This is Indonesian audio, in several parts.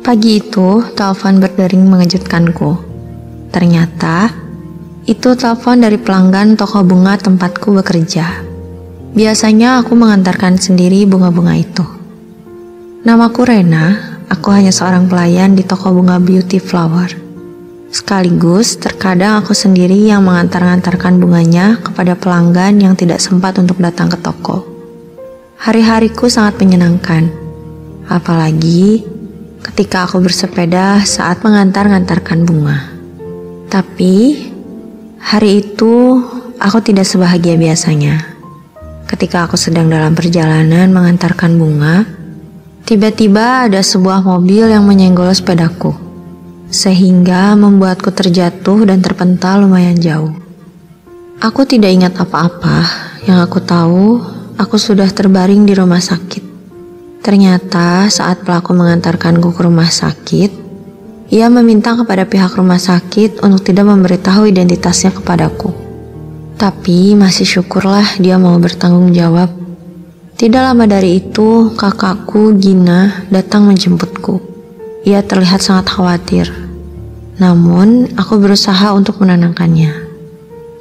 Pagi itu, telepon berdering mengejutkanku. Ternyata, itu telepon dari pelanggan toko bunga tempatku bekerja. Biasanya aku mengantarkan sendiri bunga-bunga itu. Namaku Rena, aku hanya seorang pelayan di toko bunga Beauty Flower. Sekaligus, terkadang aku sendiri yang mengantar-antarkan bunganya kepada pelanggan yang tidak sempat untuk datang ke toko. Hari-hariku sangat menyenangkan, apalagi ketika aku bersepeda saat mengantar-antarkan bunga. Tapi, hari itu aku tidak sebahagia biasanya. Ketika aku sedang dalam perjalanan mengantarkan bunga, tiba-tiba ada sebuah mobil yang menyenggol sepedaku, sehingga membuatku terjatuh dan terpental lumayan jauh. Aku tidak ingat apa-apa, yang aku tahu, aku sudah terbaring di rumah sakit. Ternyata saat pelaku mengantarkanku ke rumah sakit, ia meminta kepada pihak rumah sakit untuk tidak memberitahu identitasnya kepadaku. Tapi masih syukurlah dia mau bertanggung jawab. Tidak lama dari itu, kakakku Gina datang menjemputku. Ia terlihat sangat khawatir. Namun, aku berusaha untuk menenangkannya.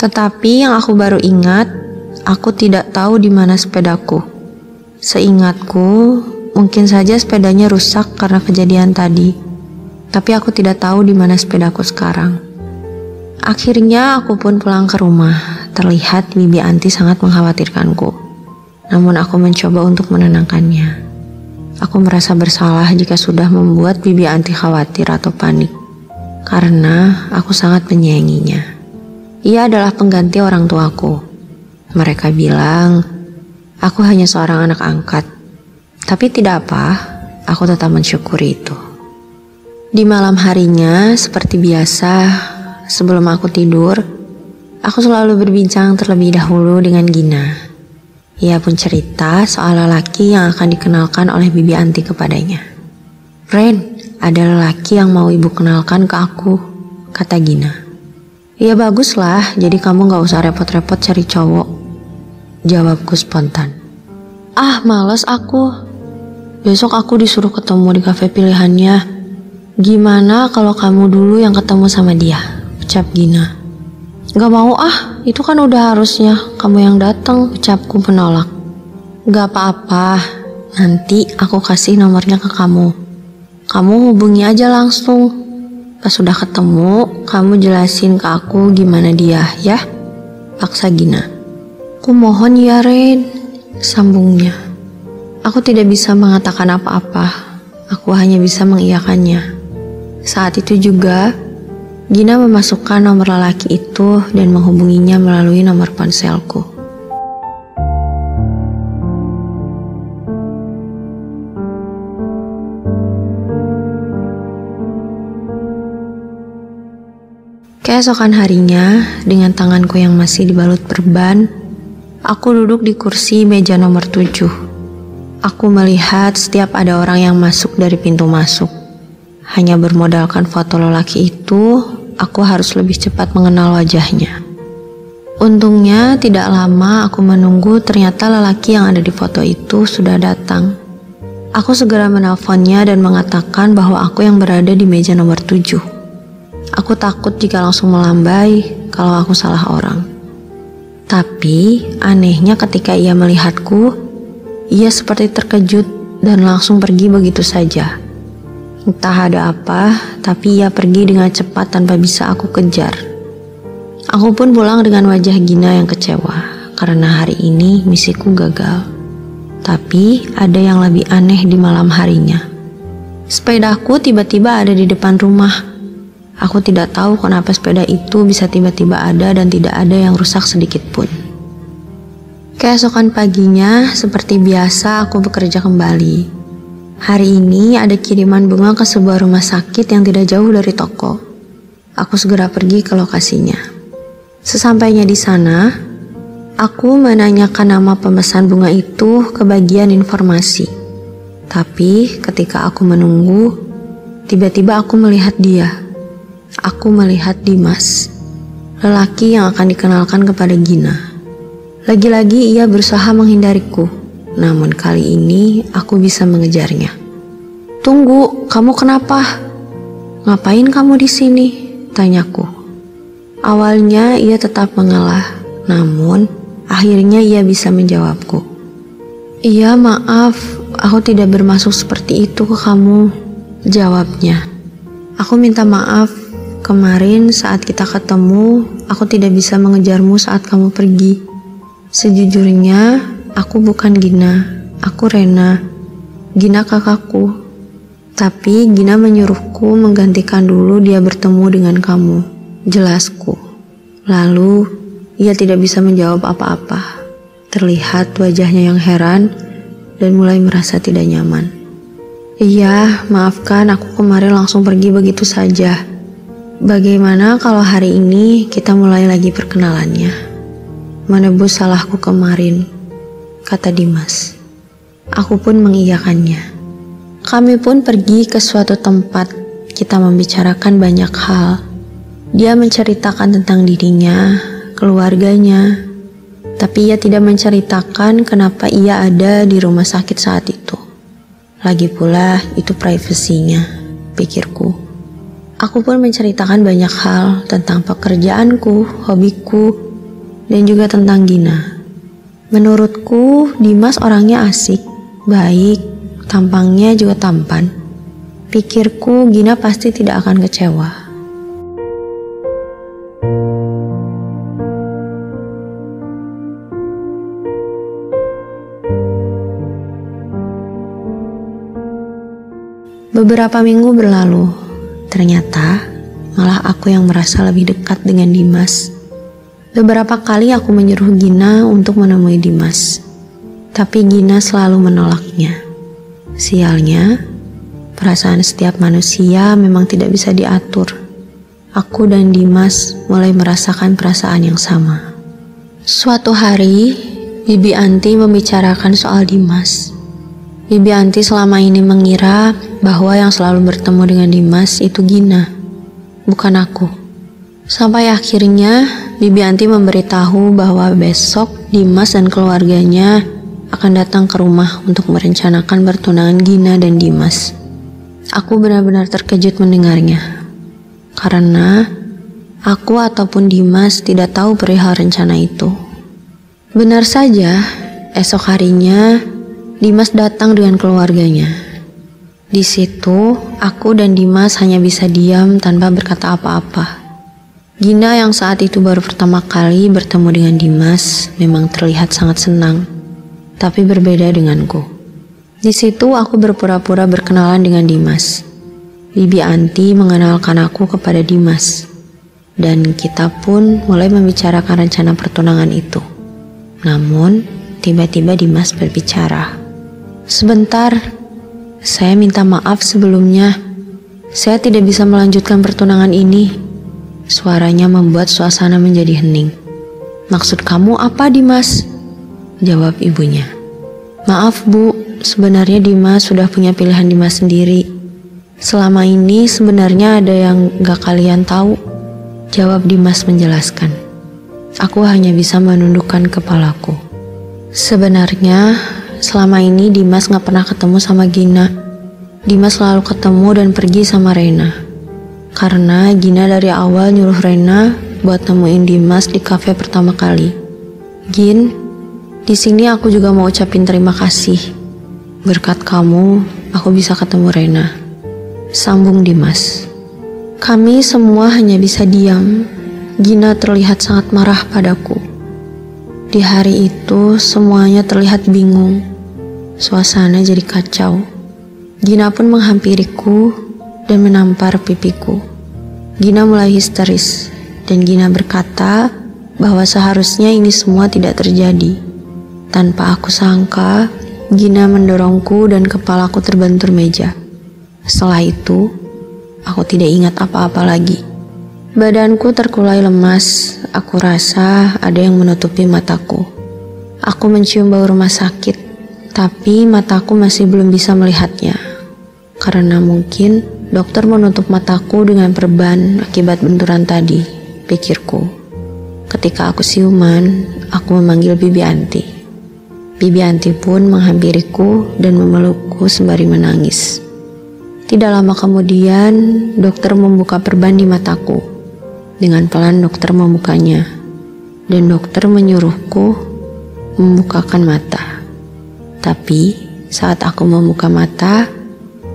Tetapi yang aku baru ingat, aku tidak tahu di mana sepedaku. Seingatku, mungkin saja sepedanya rusak karena kejadian tadi. Tapi aku tidak tahu di mana sepedaku sekarang. Akhirnya aku pun pulang ke rumah. Terlihat Bibi Anti sangat mengkhawatirkanku. Namun aku mencoba untuk menenangkannya. Aku merasa bersalah jika sudah membuat Bibi Anti khawatir atau panik. Karena aku sangat menyayanginya. Ia adalah pengganti orang tuaku. Mereka bilang, aku hanya seorang anak angkat. Tapi tidak apa, aku tetap mensyukuri itu. Di malam harinya, seperti biasa, sebelum aku tidur, aku selalu berbincang terlebih dahulu dengan Gina. Ia pun cerita soal lelaki yang akan dikenalkan oleh Bibi Anti kepadanya. "Ren, ada lelaki yang mau ibu kenalkan ke aku," kata Gina. "Ya baguslah, jadi kamu gak usah repot-repot cari cowok," jawabku spontan. "Ah, males aku. Besok aku disuruh ketemu di kafe pilihannya. Gimana kalau kamu dulu yang ketemu sama dia?" ucap Gina. "Gak mau ah, itu kan udah harusnya kamu yang datang," ucapku menolak. "Gak apa-apa, nanti aku kasih nomornya ke kamu. Kamu hubungi aja langsung. Pas sudah ketemu, kamu jelasin ke aku gimana dia, ya?" paksa Gina. "Aku mohon ya Ren," sambungnya. Aku tidak bisa mengatakan apa-apa. Aku hanya bisa mengiyakannya. Saat itu juga, Gina memasukkan nomor lelaki itu dan menghubunginya melalui nomor ponselku. Keesokan harinya, dengan tanganku yang masih dibalut perban, aku duduk di kursi meja nomor 7. Aku melihat setiap ada orang yang masuk dari pintu masuk. Hanya bermodalkan foto lelaki itu, aku harus lebih cepat mengenal wajahnya. Untungnya tidak lama aku menunggu, ternyata lelaki yang ada di foto itu sudah datang. Aku segera menelponnya dan mengatakan bahwa aku yang berada di meja nomor 7. Aku takut jika langsung melambai kalau aku salah orang. Tapi anehnya ketika ia melihatku, ia seperti terkejut dan langsung pergi begitu saja. Entah ada apa, tapi ia pergi dengan cepat tanpa bisa aku kejar. Aku pun pulang dengan wajah Gina yang kecewa, karena hari ini misiku gagal. Tapi ada yang lebih aneh di malam harinya. Sepedaku tiba-tiba ada di depan rumah. Aku tidak tahu kenapa sepeda itu bisa tiba-tiba ada dan tidak ada yang rusak sedikit pun. Keesokan paginya, seperti biasa aku bekerja kembali. Hari ini ada kiriman bunga ke sebuah rumah sakit yang tidak jauh dari toko. Aku segera pergi ke lokasinya. Sesampainya di sana, aku menanyakan nama pemesan bunga itu ke bagian informasi. Tapi ketika aku menunggu, tiba-tiba aku melihat dia. Aku melihat Dimas, lelaki yang akan dikenalkan kepada Gina. Lagi-lagi ia berusaha menghindariku, namun kali ini aku bisa mengejarnya. "Tunggu, "Kamu kenapa? Ngapain kamu di sini?" tanyaku. Awalnya ia tetap mengalah, namun akhirnya ia bisa menjawabku. "Iya, maaf, aku tidak bermaksud seperti itu ke kamu," jawabnya. "Aku minta maaf, kemarin saat kita ketemu, aku tidak bisa mengejarmu saat kamu pergi. Sejujurnya, aku bukan Gina, aku Rena. Gina kakakku. Tapi Gina menyuruhku menggantikan dulu dia bertemu dengan kamu," jelasku. Lalu, ia tidak bisa menjawab apa-apa. Terlihat wajahnya yang heran dan mulai merasa tidak nyaman. "Iya, maafkan aku kemarin langsung pergi begitu saja. Bagaimana kalau hari ini kita mulai lagi perkenalannya? Menebus salahku kemarin," kata Dimas. Aku pun mengiyakannya. Kami pun pergi ke suatu tempat. Kita membicarakan banyak hal. Dia menceritakan tentang dirinya, keluarganya, tapi ia tidak menceritakan kenapa ia ada di rumah sakit saat itu. Lagi pula itu privasinya, pikirku. Aku pun menceritakan banyak hal tentang pekerjaanku, hobiku, dan juga tentang Gina. Menurutku, Dimas orangnya asik, baik, tampangnya juga tampan. Pikirku Gina pasti tidak akan kecewa. Beberapa minggu berlalu, ternyata malah aku yang merasa lebih dekat dengan Dimas. Beberapa kali aku menyuruh Gina untuk menemui Dimas, tapi Gina selalu menolaknya. Sialnya, perasaan setiap manusia memang tidak bisa diatur. Aku dan Dimas mulai merasakan perasaan yang sama. Suatu hari, Bibi Anti membicarakan soal Dimas. Bibi Anti selama ini mengira bahwa yang selalu bertemu dengan Dimas itu Gina, bukan aku. Sampai akhirnya Bibi Anti memberitahu bahwa besok Dimas dan keluarganya akan datang ke rumah untuk merencanakan pertunangan Gina dan Dimas. Aku benar-benar terkejut mendengarnya, karena aku ataupun Dimas tidak tahu perihal rencana itu. Benar saja, esok harinya Dimas datang dengan keluarganya. Di situ, aku dan Dimas hanya bisa diam tanpa berkata apa-apa. Gina yang saat itu baru pertama kali bertemu dengan Dimas memang terlihat sangat senang, tapi berbeda denganku. Di situ aku berpura-pura berkenalan dengan Dimas. Bibi Anti mengenalkan aku kepada Dimas, dan kita pun mulai membicarakan rencana pertunangan itu. Namun, tiba-tiba Dimas berbicara. "Sebentar, saya minta maaf sebelumnya. Saya tidak bisa melanjutkan pertunangan ini." Suaranya membuat suasana menjadi hening. "Maksud kamu apa, Dimas?" jawab ibunya. "Maaf Bu, sebenarnya Dimas sudah punya pilihan Dimas sendiri. Selama ini sebenarnya ada yang gak kalian tahu," jawab Dimas menjelaskan. Aku hanya bisa menundukkan kepalaku. Sebenarnya selama ini Dimas gak pernah ketemu sama Gina. Dimas selalu ketemu dan pergi sama Rena. Karena Gina dari awal nyuruh Rena buat nemuin Dimas di kafe pertama kali. "Gin, di sini aku juga mau ucapin terima kasih. Berkat kamu, aku bisa ketemu Rena," sambung Dimas. Kami semua hanya bisa diam. Gina terlihat sangat marah padaku. Di hari itu semuanya terlihat bingung. Suasana jadi kacau. Gina pun menghampiriku dan menampar pipiku. Gina mulai histeris dan Gina berkata bahwa seharusnya ini semua tidak terjadi. Tanpa aku sangka, Gina mendorongku dan kepalaku terbentur meja. Setelah itu, aku tidak ingat apa-apa lagi. Badanku terkulai lemas. Aku rasa ada yang menutupi mataku. Aku mencium bau rumah sakit, tapi mataku masih belum bisa melihatnya. Karena mungkin dokter menutup mataku dengan perban akibat benturan tadi, pikirku. Ketika aku siuman, aku memanggil Bibi Anti. Bibi Anti pun menghampiriku dan memelukku sembari menangis. Tidak lama kemudian, dokter membuka perban di mataku. Dengan pelan dokter membukanya, dan dokter menyuruhku membukakan mata. Tapi saat aku membuka mata,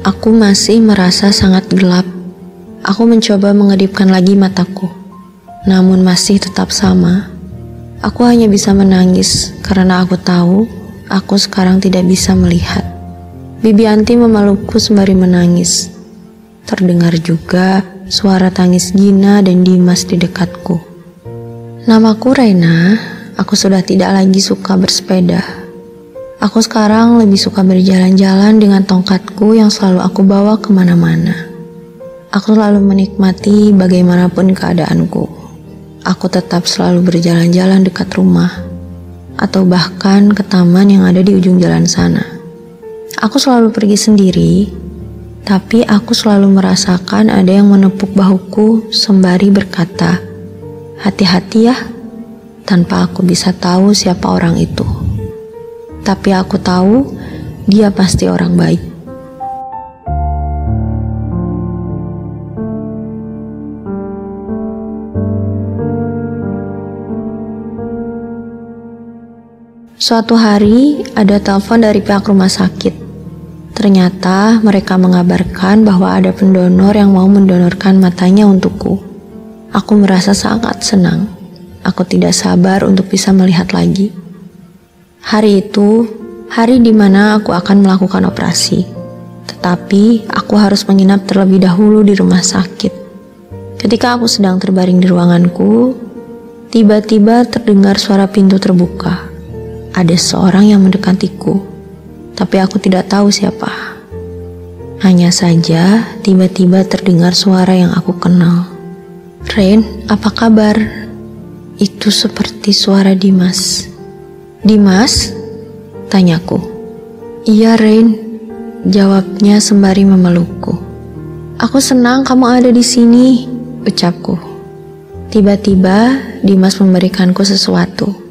aku masih merasa sangat gelap. Aku mencoba mengedipkan lagi mataku, namun masih tetap sama. Aku hanya bisa menangis karena aku tahu aku sekarang tidak bisa melihat. Bibi Anti memelukku sembari menangis. Terdengar juga suara tangis Gina dan Dimas di dekatku. Namaku Reina, aku sudah tidak lagi suka bersepeda. Aku sekarang lebih suka berjalan-jalan dengan tongkatku yang selalu aku bawa kemana-mana. Aku selalu menikmati bagaimanapun keadaanku. Aku tetap selalu berjalan-jalan dekat rumah, atau bahkan ke taman yang ada di ujung jalan sana. Aku selalu pergi sendiri, tapi aku selalu merasakan ada yang menepuk bahuku sembari berkata, "Hati-hati ya," tanpa aku bisa tahu siapa orang itu. Tapi aku tahu dia pasti orang baik. Suatu hari ada telepon dari pihak rumah sakit. Ternyata mereka mengabarkan bahwa ada pendonor yang mau mendonorkan matanya untukku. Aku merasa sangat senang. Aku tidak sabar untuk bisa melihat lagi. Hari itu, hari di mana aku akan melakukan operasi. Tetapi aku harus menginap terlebih dahulu di rumah sakit. Ketika aku sedang terbaring di ruanganku, tiba-tiba terdengar suara pintu terbuka. Ada seorang yang mendekatiku, tapi aku tidak tahu siapa. Hanya saja tiba-tiba terdengar suara yang aku kenal. "Ren, apa kabar?" Itu seperti suara Dimas. "Dimas?" tanyaku. "Iya Ren," jawabnya sembari memelukku. "Aku senang kamu ada di sini," ucapku. Tiba-tiba Dimas memberikanku sesuatu.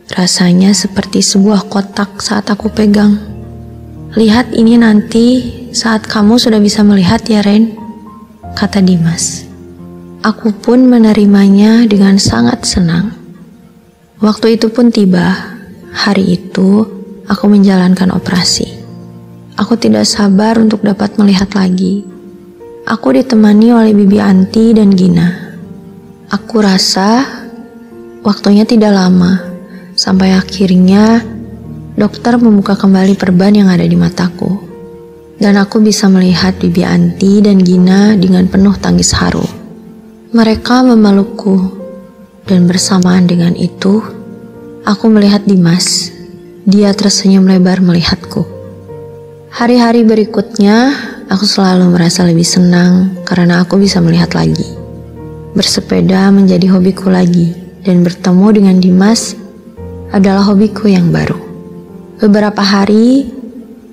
Rasanya seperti sebuah kotak saat aku pegang. "Lihat ini nanti saat kamu sudah bisa melihat ya Ren," kata Dimas. Aku pun menerimanya dengan sangat senang. Waktu itu pun tiba. Hari itu aku menjalankan operasi. Aku tidak sabar untuk dapat melihat lagi. Aku ditemani oleh Bibi Anti dan Gina. Aku rasa waktunya tidak lama. Sampai akhirnya dokter membuka kembali perban yang ada di mataku. Dan aku bisa melihat Bibi Anti dan Gina dengan penuh tangis haru. Mereka memelukku. Dan bersamaan dengan itu, aku melihat Dimas. Dia tersenyum lebar melihatku. Hari-hari berikutnya, aku selalu merasa lebih senang karena aku bisa melihat lagi. Bersepeda menjadi hobiku lagi. Dan bertemu dengan Dimas adalah hobiku yang baru. Beberapa hari,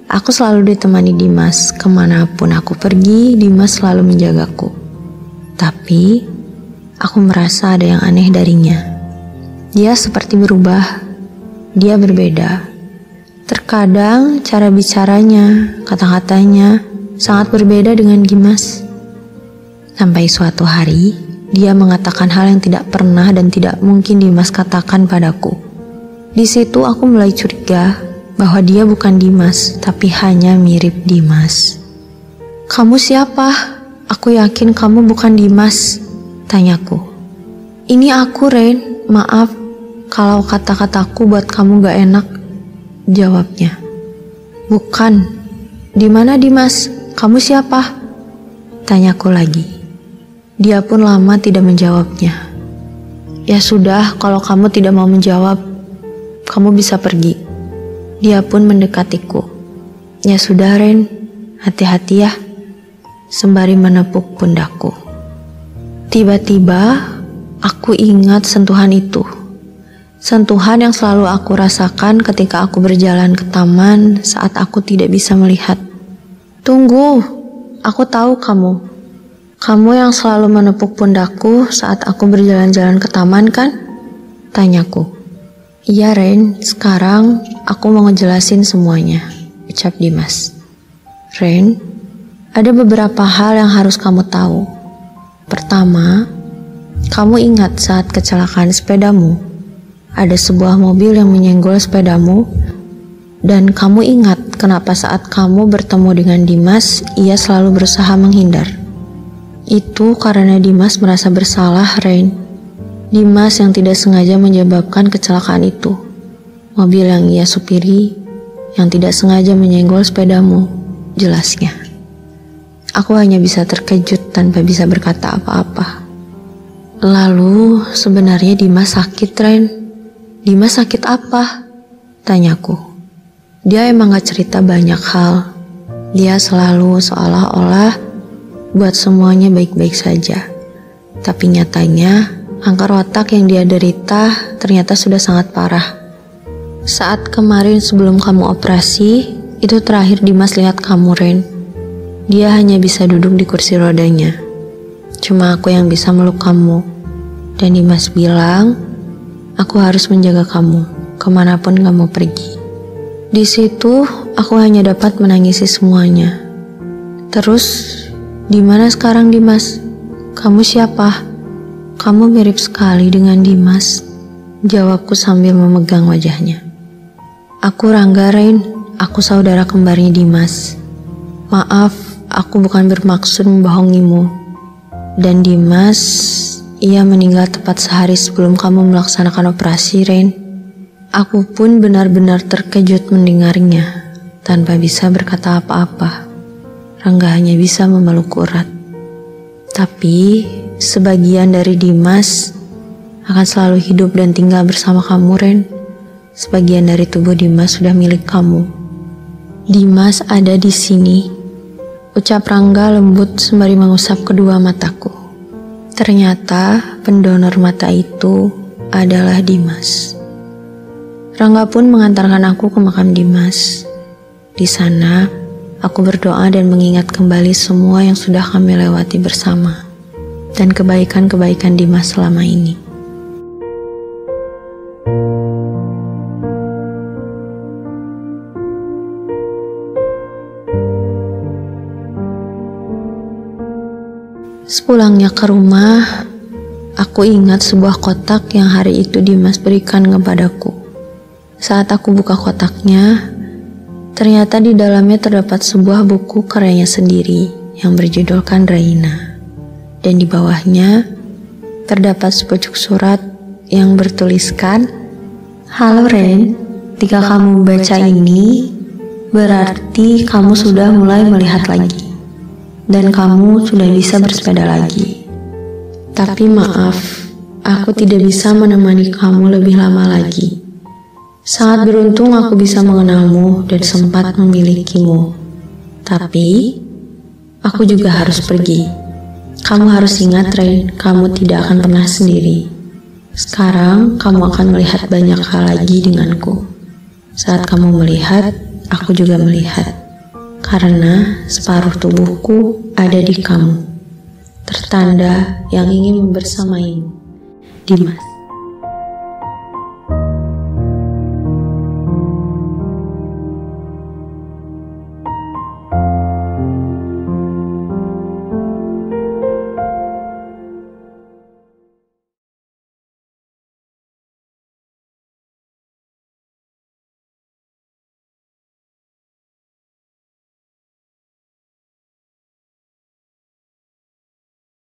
aku selalu ditemani Dimas. Kemanapun aku pergi, Dimas selalu menjagaku. Tapi, aku merasa ada yang aneh darinya. Dia seperti berubah. Dia berbeda. Terkadang cara bicaranya, kata-katanya sangat berbeda dengan Dimas. Sampai suatu hari, dia mengatakan hal yang tidak pernah dan tidak mungkin Dimas katakan padaku. Di situ aku mulai curiga bahwa dia bukan Dimas, tapi hanya mirip Dimas. "Kamu siapa? Aku yakin kamu bukan Dimas," tanyaku. "Ini aku Ren, maaf kalau kata-kataku buat kamu gak enak," jawabnya. "Bukan. Di mana Dimas? Kamu siapa?" tanyaku lagi. Dia pun lama tidak menjawabnya. "Ya sudah, kalau kamu tidak mau menjawab, kamu bisa pergi." Dia pun mendekatiku. "Ya sudah Ren, hati-hati ya," sembari menepuk pundakku. Tiba-tiba aku ingat sentuhan itu. Sentuhan yang selalu aku rasakan ketika aku berjalan ke taman saat aku tidak bisa melihat. "Tunggu, aku tahu kamu. Kamu yang selalu menepuk pundakku saat aku berjalan-jalan ke taman kan?" tanyaku. "Iya Ren, sekarang aku mau ngejelasin semuanya," ucap Dimas. "Ren, Ada beberapa hal yang harus kamu tahu. Pertama, kamu ingat saat kecelakaan sepedamu, ada sebuah mobil yang menyenggol sepedamu, dan kamu ingat kenapa saat kamu bertemu dengan Dimas, ia selalu berusaha menghindar. Itu karena Dimas merasa bersalah, Rain. Dimas yang tidak sengaja menyebabkan kecelakaan itu. Mobil yang ia supiri, yang tidak sengaja menyenggol sepedamu, jelasnya. Aku hanya bisa terkejut tanpa bisa berkata apa-apa. Lalu, sebenarnya Dimas sakit, Rain. Dimas sakit apa? Tanyaku. Dia emang gak cerita banyak hal. Dia selalu seolah-olah buat semuanya baik-baik saja. Tapi nyatanya, kanker otak yang dia derita ternyata sudah sangat parah. Saat kemarin sebelum kamu operasi, itu terakhir Dimas lihat kamu, Rain. Dia hanya bisa duduk di kursi rodanya. Cuma aku yang bisa meluk kamu. Dan Dimas bilang, aku harus menjaga kamu, kemanapun kamu pergi. Di situ, aku hanya dapat menangisi semuanya. Terus, di mana sekarang Dimas? Kamu siapa? Kamu mirip sekali dengan Dimas, jawabku sambil memegang wajahnya. Aku Rangga, Rain. Aku saudara kembarnya Dimas. Maaf, aku bukan bermaksud membohongimu. Dan Dimas, ia meninggal tepat sehari sebelum kamu melaksanakan operasi, Rain. Aku pun benar-benar terkejut mendengarnya, tanpa bisa berkata apa-apa. Rangga hanya bisa memeluk erat. Tapi, sebagian dari Dimas akan selalu hidup dan tinggal bersama kamu, Ren. Sebagian dari tubuh Dimas sudah milik kamu. Dimas ada di sini, ucap Rangga lembut sembari mengusap kedua mataku. Ternyata pendonor mata itu adalah Dimas. Rangga pun mengantarkan aku ke makam Dimas. Di sana, aku berdoa dan mengingat kembali semua yang sudah kami lewati bersama dan kebaikan-kebaikan Dimas selama ini. Sepulangnya ke rumah, aku ingat sebuah kotak yang hari itu Dimas berikan kepadaku. Saat aku buka kotaknya, ternyata di dalamnya terdapat sebuah buku karyanya sendiri yang berjudulkan Raina. Dan di bawahnya terdapat sepucuk surat yang bertuliskan, "Halo Ren, jika kamu baca ini, berarti kamu sudah mulai melihat lagi. Dan kamu sudah bisa bersepeda lagi. Tapi maaf, aku tidak bisa menemani kamu lebih lama lagi. Sangat beruntung aku bisa mengenalmu dan sempat memilikimu. Tapi, aku juga harus pergi. Kamu harus ingat, Rain, kamu tidak akan pernah sendiri. Sekarang, kamu akan melihat banyak hal lagi denganku. Saat kamu melihat, aku juga melihat. Karena separuh tubuhku ada di kamu. Tertanda yang ingin membersamaimu. Dimas."